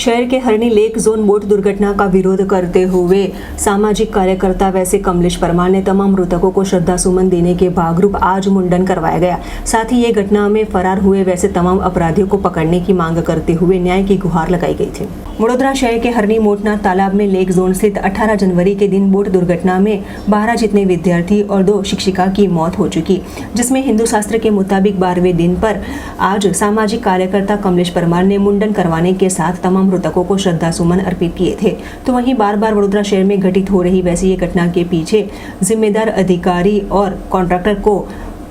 शहर के हरणी lake zone boat दुर्घटना का विरोध करते हुए सामाजिक कार्यकर्ता वैसे कमलेश परमार ने तमाम मृतकों को श्रद्धासुमन देने के भागरूप आज मुंडन करवाया गया। साथ ही ये घटना में फरार हुए वैसे तमाम अपराधियों को पकड़ने की मांग करते हुए न्याय की गुहार लगाई गई थी। वडोदरा शहर के हरणी मोटनाथ तालाब में लेक जोन स्थित 18 जनवरी के दिन बोट दुर्घटना में 12 जितने विद्यार्थी और 2 शिक्षिका की मौत हो चुकी, जिसमें हिंदू शास्त्र के मुताबिक 12वें दिन पर आज सामाजिक कार्यकर्ता कमलेश परमार ने मुंडन करवाने के साथ तमाम मृतकों को श्रद्धासुमन अर्पित किए थे। तो वहीं बार बार वडोदरा शहर में घटित हो रही वैसी ये घटना के पीछे जिम्मेदार अधिकारी और कॉन्ट्रैक्टर को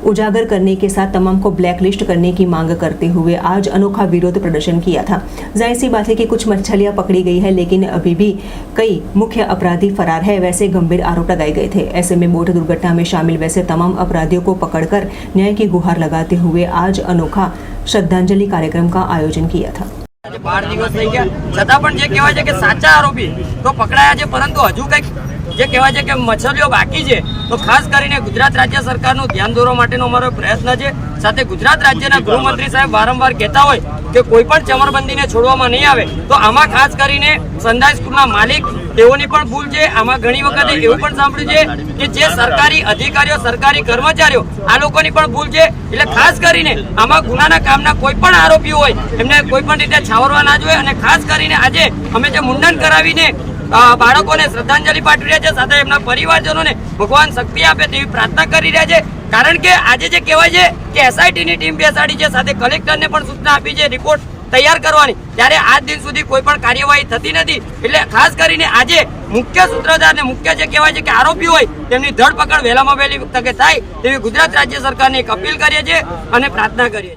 उजागर करने के साथ तमाम को ब्लैक लिस्ट करने की मांग करते हुए आज अनोखा विरोध प्रदर्शन किया था। जाहिर सी बात है कि कुछ मछलियां पकड़ी गई है, लेकिन अभी भी कई मुख्य अपराधी फरार है, वैसे गंभीर आरोप लगाए गए थे। ऐसे में बोट दुर्घटना में शामिल वैसे तमाम अपराधियों को पकड़कर न्याय की गुहार लगाते हुए आज अनोखा श्रद्धांजलि कार्यक्रम का आयोजन किया था। 12 દિવસ થઈ ગયા છતાં પણ જે કહેવાય છે કે સાચા આરોપી તો પકડાયા છે, પરંતુ હજુ કંઈક જે કહેવાય છે કે મછલીઓ બાકી છે। તો ખાસ કરીને ગુજરાત રાજ્ય સરકારનું ધ્યાન દોરવા માટેનો અમારો પ્રયત્ન છે। સાથે ગુજરાત રાજ્યના ગૃહમંત્રી સાહેબ વારંવાર કહેતા હોય કે કોઈ પણ ચમરબંધીને છોડવામાં નહીં આવે, તો આમાં ખાસ કરીને સંધાઈ સ્કૂલના માલિક તેઓની પણ ભૂલ છે। આમાં ઘણી વખતે એવું પણ સાંભળ્યું છે કે જે સરકારી અધિકારીઓ સરકારી કર્મચારીઓ આ લોકોની પણ ભૂલ છે। એટલે ખાસ કરીને આમાં ગુનાના કામના કોઈ પણ આરોપીઓ હોય એમને કોઈ પણ રીતે છાવરવા ના જોઈએ। અને ખાસ કરીને આજે અમે જે મુંડન કરાવીને બાળકોને શ્રદ્ધાંજલિ પાઠવી રહ્યા છે, સાથે એમના પરિવારજનોને ભગવાન શક્તિ આપે તેવી પ્રાર્થના કરી રહ્યા છે। કારણ કે આજે જે કહેવાય છે કે એસઆઈટીની ટીમ બેસાડી છે, સાથે કલેક્ટરને પણ સૂચના આપી છે રિપોર્ટ તૈયાર કરવાની, ત્યારે આજ દિન સુધી કોઈ પણ કાર્યવાહી થતી નથી। એટલે ખાસ કરીને આજે મુખ્ય સૂત્રધાર ને મુખ્ય જે કહેવાય છે કે આરોપી હોય તેમની ધરપકડ વહેલામાં વહેલી તકે થાય તેવી ગુજરાત રાજ્ય સરકારને એક અપીલ કરીએ છીએ અને પ્રાર્થના કરીએ છીએ।